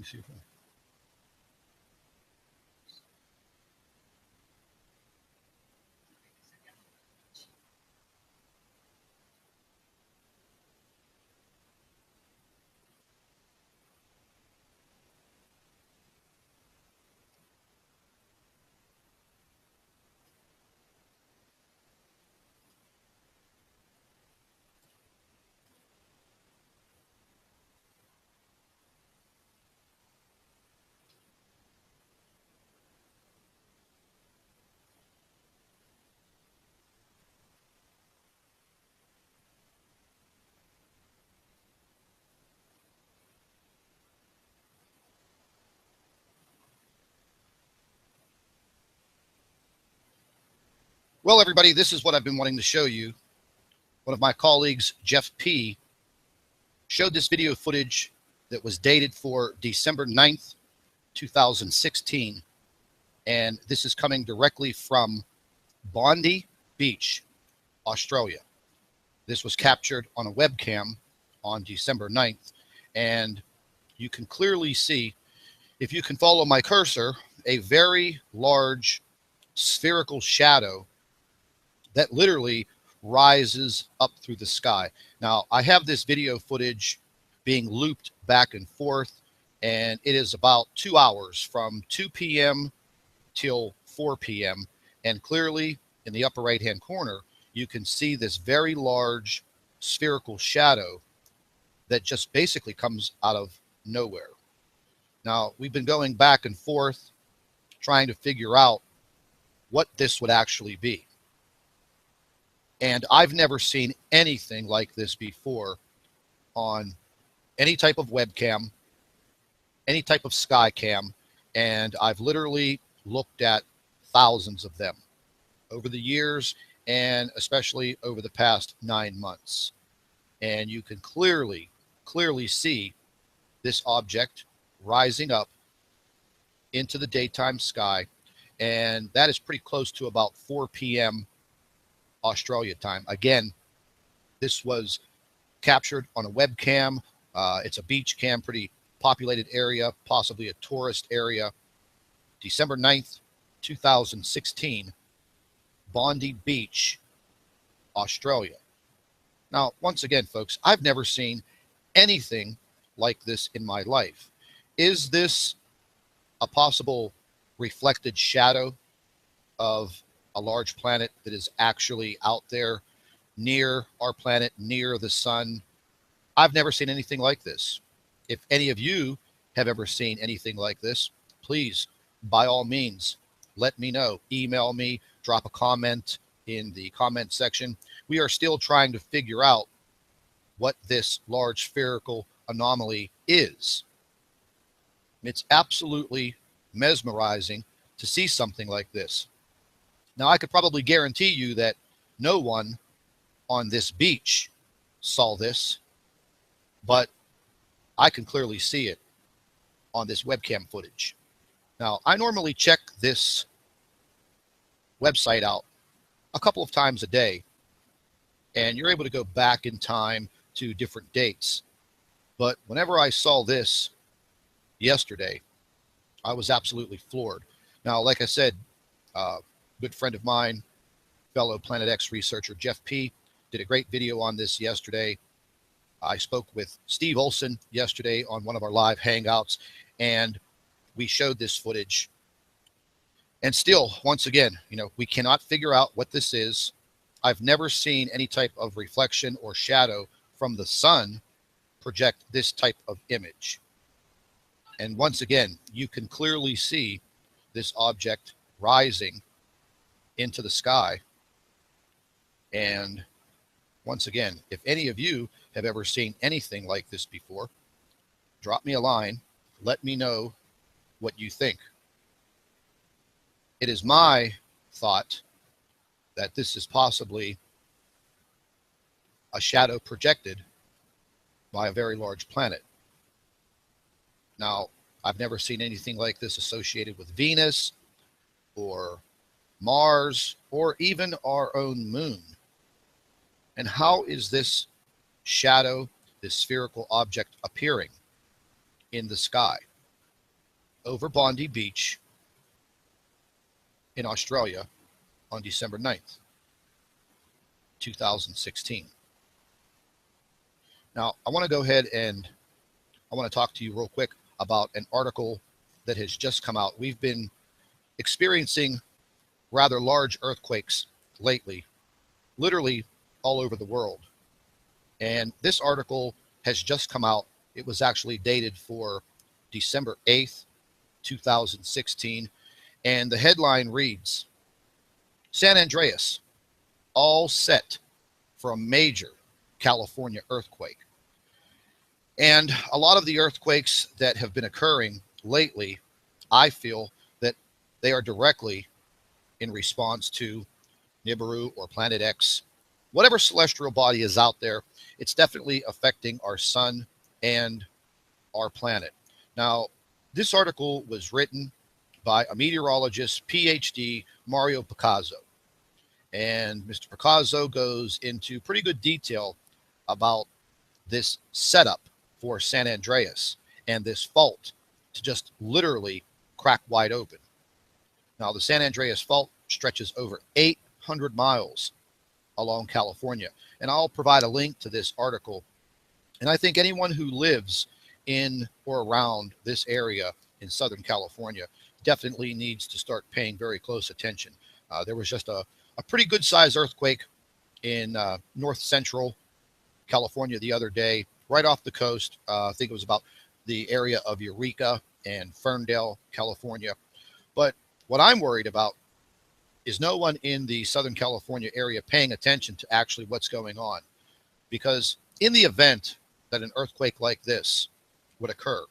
me see if I... Well, everybody, this is what I've been wanting to show you. One of my colleagues, Jeff P., showed this video footage that was dated for December 9th, 2016. And this is coming directly from Bondi Beach, Australia. This was captured on a webcam on December 9th. And you can clearly see, if you can follow my cursor, a very large spherical shadow that literally rises up through the sky. Now, I have this video footage being looped back and forth, and it is about 2 hours from 2 p.m. till 4 p.m. And clearly, in the upper right-hand corner, you can see this very large spherical shadow that just basically comes out of nowhere. Now, we've been going back and forth trying to figure out what this would actually be. And I've never seen anything like this before on any type of webcam, any type of sky cam, and I've literally looked at thousands of them over the years, and especially over the past 9 months. And you can clearly see this object rising up into the daytime sky, and that is pretty close to about 4 p.m. Australia time. Again, this was captured on a webcam. It's a beach cam, pretty populated area, possibly a tourist area. December 9th, 2016, Bondi Beach, Australia. Now, once again, folks, I've never seen anything like this in my life. Is this a possible reflected shadow of a large planet that is actually out there near our planet, near the sun? I've never seen anything like this. If any of you have ever seen anything like this, please, by all means, let me know. Email me, drop a comment in the comment section. We are still trying to figure out what this large spherical anomaly is. It's absolutely mesmerizing to see something like this. Now, I could probably guarantee you that no one on this beach saw this, but I can clearly see it on this webcam footage. Now, I normally check this website out a couple of times a day, and you're able to go back in time to different dates. But whenever I saw this yesterday, I was absolutely floored. Now, like I said, good friend of mine, fellow Planet X researcher Jeff P., did a great video on this yesterday. I spoke with Steve Olson yesterday on one of our live hangouts, and we showed this footage. And still, once again, we cannot figure out what this is. I've never seen any type of reflection or shadow from the sun project this type of image. And once again, you can clearly see this object rising into the sky. And once again, if any of you have ever seen anything like this before, drop me a line. Let me know what you think. It is my thought that this is possibly a shadow projected by a very large planet. Now, I've never seen anything like this associated with Venus or Mars or even our own moon. And how is this shadow, this spherical object, appearing in the sky? over Bondi Beach in Australia on December 9th, 2016. Now, I want to go ahead and I want to talk to you real quick about an article that has just come out. We've been experiencing rather large earthquakes lately, literally all over the world. And this article has just come out. It was actually dated for December 8th, 2016. And the headline reads, San Andreas, all set for a major California earthquake. And a lot of the earthquakes that have been occurring lately, I feel that they are directly in response to Nibiru or Planet X. Whatever celestial body is out there, it's definitely affecting our sun and our planet. Now, this article was written by a meteorologist, PhD, Mario Picasso. And Mr. Picasso goes into pretty good detail about this setup for San Andreas and this fault to just literally crack wide open. Now, the San Andreas fault stretches over 800 miles along California. And I'll provide a link to this article. And I think anyone who lives in or around this area in Southern California definitely needs to start paying very close attention. There was just a pretty good sized earthquake in north central California the other day, right off the coast. I think it was about the area of Eureka and Ferndale, California. But what I'm worried about is no one in the Southern California area paying attention to actually what's going on. Because in the event that an earthquake like this would occur,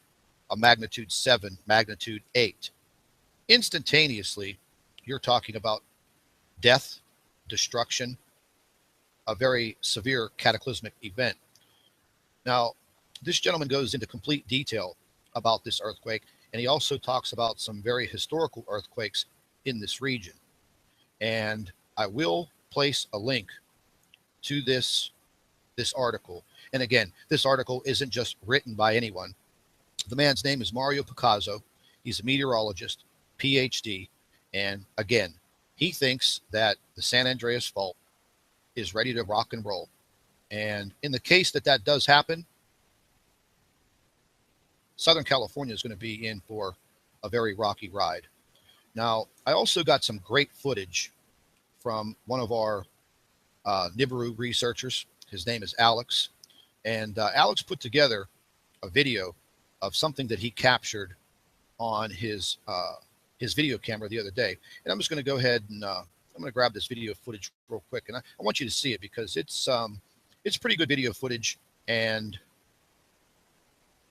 a magnitude 7, magnitude 8, instantaneously, you're talking about death, destruction, a very severe cataclysmic event. Now, this gentleman goes into complete detail about this earthquake, and he also talks about some very historical earthquakes in this region. And I will place a link to this article. And again, this article isn't just written by anyone. The man's name is Mario Picasso. He's a meteorologist, PhD. And again, he thinks that the San Andreas fault is ready to rock and roll. And in the case that that does happen, Southern California is going to be in for a very rocky ride. Now, I also got some great footage from one of our Nibiru researchers. His name is Alex. And Alex put together a video of something that he captured on his video camera the other day. And I'm just going to go ahead and I'm going to grab this video footage real quick. And I want you to see it because it's pretty good video footage, and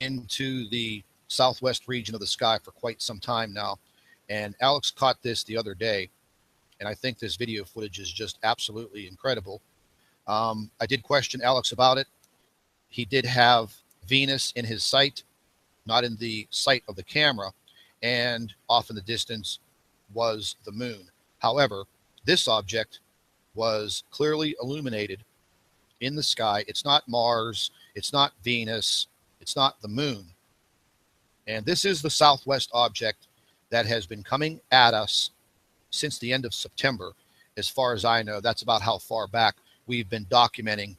into the southwest region of the sky for quite some time now. And Alex caught this the other day, and I think this video footage is just absolutely incredible. I did question Alex about it. He did have Venus in his sight, not in the sight of the camera, and off in the distance was the moon. However, this object was clearly illuminated in the sky. It's not Mars, it's not Venus, it's not the moon. And this is the southwest object that has been coming at us since the end of September. As far as I know, that's about how far back we've been documenting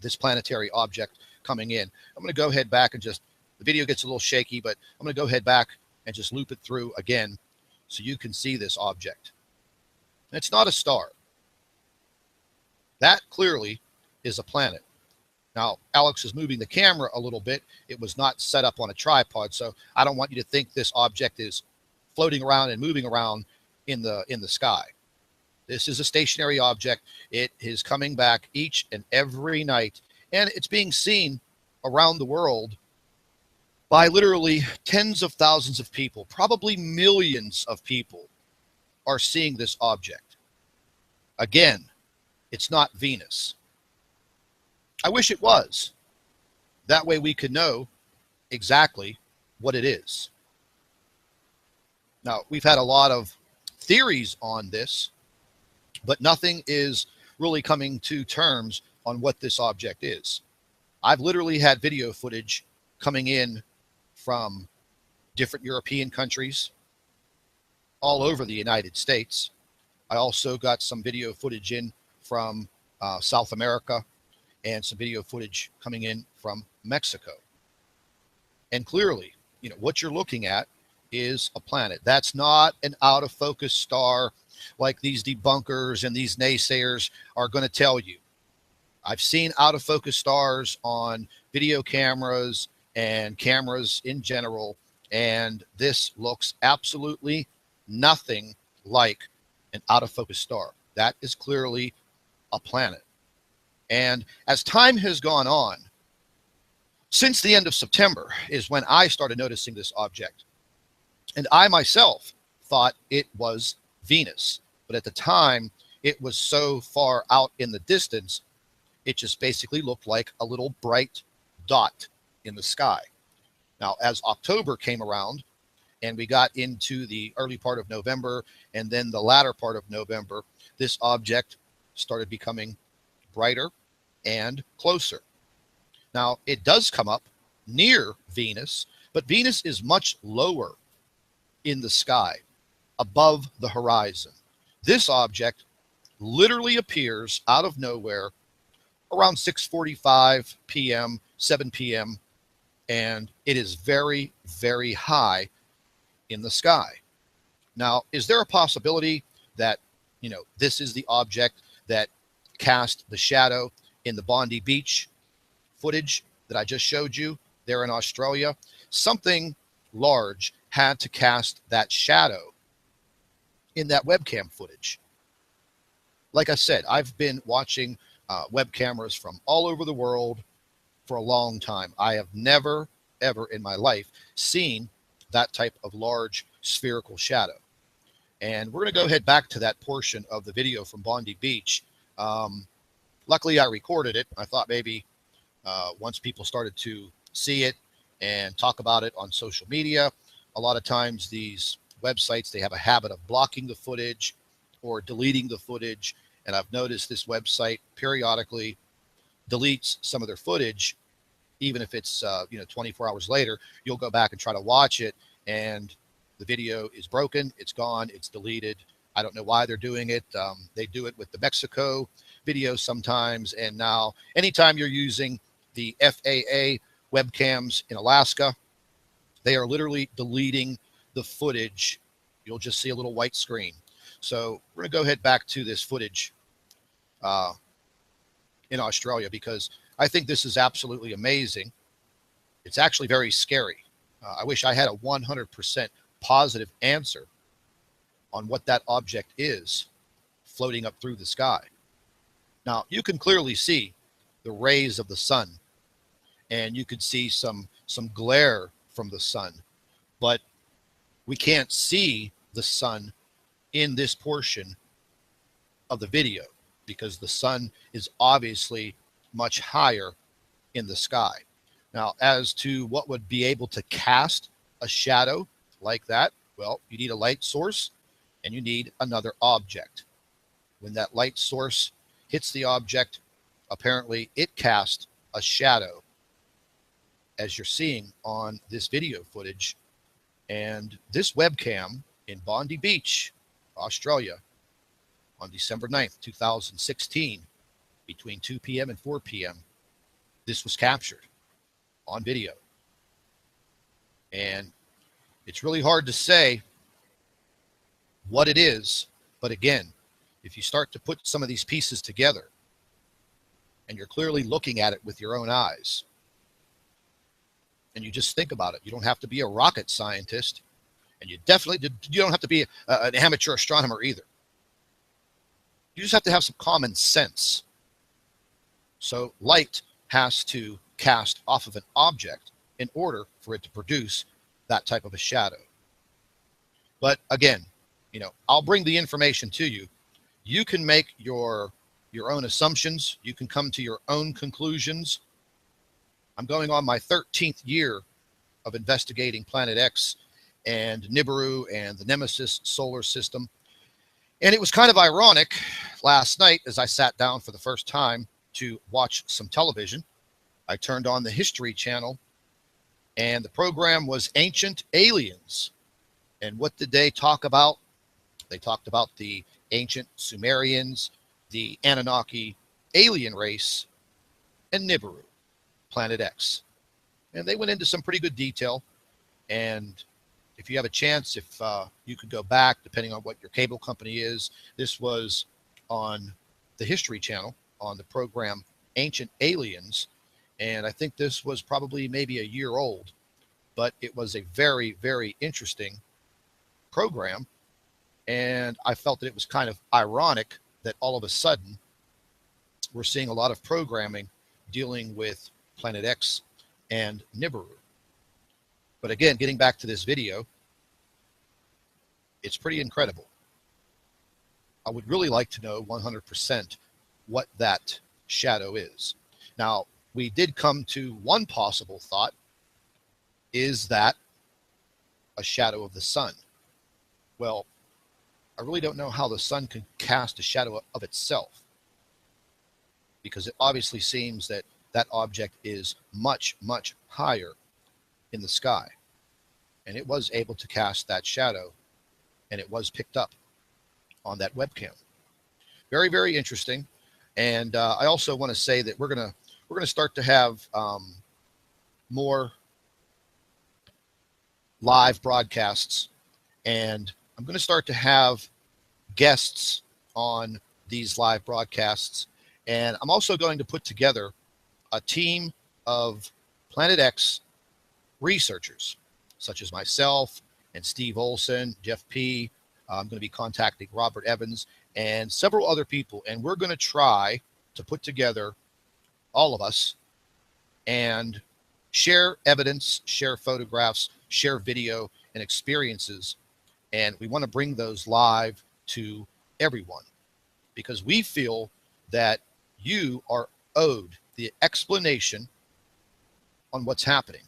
this planetary object coming in. I'm going to go ahead back and just, the video gets a little shaky, but I'm going to go ahead back and just loop it through again so you can see this object. And it's not a star. That clearly is a planet. Now, Alex is moving the camera a little bit. It was not set up on a tripod, so I don't want you to think this object is floating around and moving around in the sky. This is a stationary object. It is coming back each and every night, and it's being seen around the world by literally tens of thousands of people. Probably millions of people are seeing this object. Again, it's not Venus. I wish it was. That way we could know exactly what it is. Now, we've had a lot of theories on this, but nothing is really coming to terms on what this object is. I've literally had video footage coming in from different European countries, all over the United States. I also got some video footage in from South America and some video footage coming in from Mexico. And clearly, what you're looking at is a planet. That's not an out of focus star like these debunkers and these naysayers are going to tell you. I've seen out of focus stars on video cameras and cameras in general, and this looks absolutely nothing like an out of focus star. That is clearly a planet. And as time has gone on, since the end of September is when I started noticing this object. And I myself thought it was Venus. But at the time, it was so far out in the distance, it just basically looked like a little bright dot in the sky. Now, as October came around and we got into the early part of November and then the latter part of November, this object started becoming brighter and closer. Now, it does come up near Venus, but Venus is much lower in the sky, above the horizon. This object literally appears out of nowhere around 6:45 p.m., 7 p.m., and it is very, very high in the sky. Now, is there a possibility that, this is the object that cast the shadow in the Bondi Beach footage that I just showed you there in Australia? Something large had to cast that shadow in that webcam footage. Like I said, I've been watching web cameras from all over the world for a long time. I have never, ever in my life seen that type of large spherical shadow. And we're going to go ahead back to that portion of the video from Bondi Beach. Luckily, I recorded it. I thought maybe once people started to see it and talk about it on social media, a lot of times these websites, they have a habit of blocking the footage or deleting the footage. And I've noticed this website periodically deletes some of their footage, even if it's 24 hours later. You'll go back and try to watch it, and the video is broken, it's gone, it's deleted. I don't know why they're doing it. They do it with the Mexico videos sometimes, and now anytime you're using the FAA webcams in Alaska, they are literally deleting the footage. You'll just see a little white screen. So we're going to go ahead back to this footage in Australia, because I think this is absolutely amazing. It's actually very scary. I wish I had a 100% positive answer on what that object is floating up through the sky. Now, you can clearly see the rays of the sun, and you could see some glare from the sun, but we can't see the sun in this portion of the video because the sun is obviously much higher in the sky. Now, as to what would be able to cast a shadow like that, well, you need a light source and you need another object. When that light source hits the object, apparently it casts a shadow, as you're seeing on this video footage. And this webcam in Bondi Beach, Australia, on December 9th, 2016, between 2 p.m. and 4 p.m., this was captured on video. And it's really hard to say what it is, but again, if you start to put some of these pieces together and you're clearly looking at it with your own eyes, and you just think about it, you don't have to be a rocket scientist, and you don't have to be an amateur astronomer either. You just have to have some common sense. So light has to cast off of an object in order for it to produce that type of a shadow. But again, I'll bring the information to you. You can make your own assumptions. You can come to your own conclusions. I'm going on my 13th year of investigating Planet X and Nibiru and the Nemesis solar system. And it was kind of ironic last night as I sat down for the first time to watch some television. I turned on the History Channel, And the program was Ancient Aliens. And what did they talk about? They talked about the ancient Sumerians, the Anunnaki alien race, and Nibiru, Planet X. And they went into some pretty good detail. And if you have a chance, if you could go back, depending on what your cable company is, this was on the History Channel on the program Ancient Aliens. And I think this was probably maybe a year old, but it was a very, very interesting program. And I felt that it was kind of ironic that all of a sudden we're seeing a lot of programming dealing with Planet X and Nibiru. But again, getting back to this video, it's pretty incredible. I would really like to know 100% what that shadow is. Now, we did come to one possible thought. Is that a shadow of the sun? Well, I really don't know how the sun can cast a shadow of itself, because it obviously seems that that object is much, much higher in the sky. And it was able to cast that shadow, and it was picked up on that webcam. Very, very interesting. And I also want to say that we're gonna start to have more live broadcasts, and I'm going to start to have guests on these live broadcasts. And I'm also going to put together a team of Planet X researchers, such as myself and Steve Olson, Jeff P. I'm going to be contacting Robert Evans and several other people. And we're going to try to put together, all of us, and share evidence, share photographs, share video and experiences. And we want to bring those live to everyone, because we feel that you are owed the explanation on what's happening.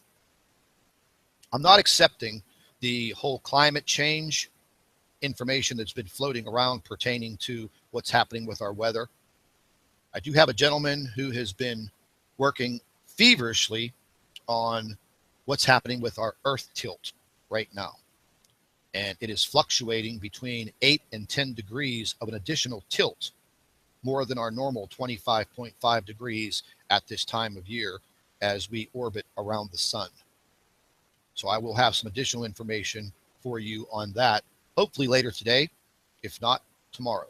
I'm not accepting the whole climate change information that's been floating around pertaining to what's happening with our weather. I do have a gentleman who has been working feverishly on what's happening with our Earth tilt right now. And it is fluctuating between 8 and 10 degrees of an additional tilt, more than our normal 25.5 degrees at this time of year as we orbit around the sun. So I will have some additional information for you on that, hopefully later today, if not tomorrow.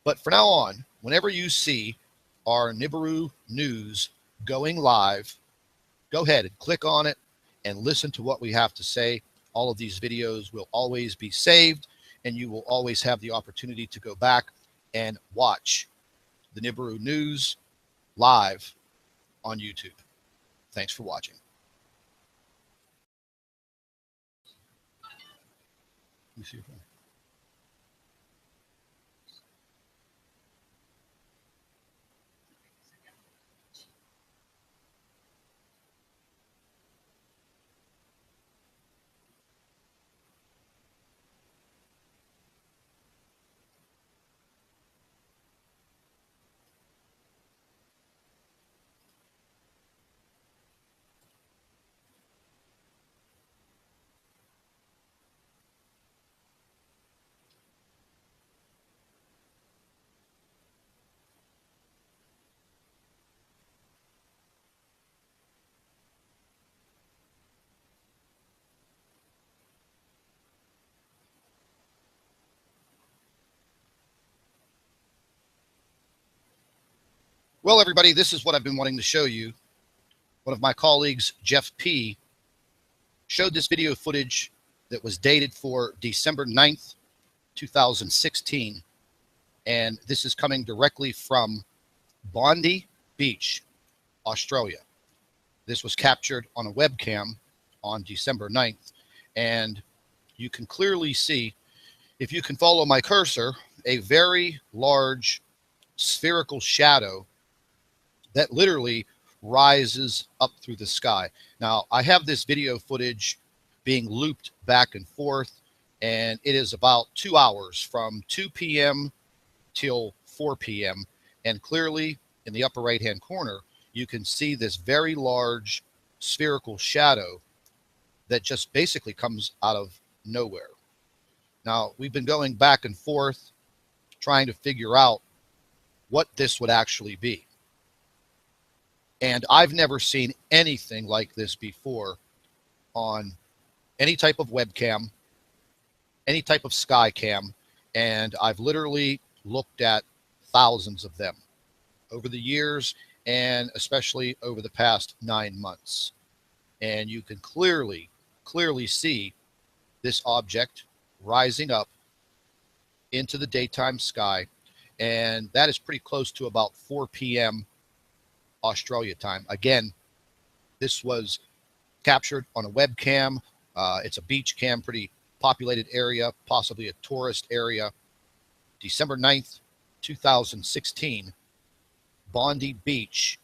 But for now on, whenever you see our Nibiru news going live, go ahead and click on it and listen to what we have to say. All of these videos will always be saved, and you will always have the opportunity to go back and watch the Nibiru news live on YouTube. Thanks for watching. Let me see if I... Well, everybody, this is what I've been wanting to show you. One of my colleagues, Jeff P., showed this video footage that was dated for December 9th, 2016. And this is coming directly from Bondi Beach, Australia. This was captured on a webcam on December 9th. And you can clearly see, if you can follow my cursor, a very large spherical shadow that literally rises up through the sky. Now, I have this video footage being looped back and forth, and it is about 2 hours from 2 p.m. till 4 p.m. And clearly, in the upper right-hand corner, you can see this very large spherical shadow that just basically comes out of nowhere. Now, we've been going back and forth trying to figure out what this would actually be. And I've never seen anything like this before on any type of webcam, any type of sky cam, and I've literally looked at thousands of them over the years, and especially over the past 9 months. And you can clearly see this object rising up into the daytime sky, and that is pretty close to about 4 p.m. Australia time. Again, this was captured on a webcam. It's a beach cam, pretty populated area, possibly a tourist area. December 9th, 2016, Bondi Beach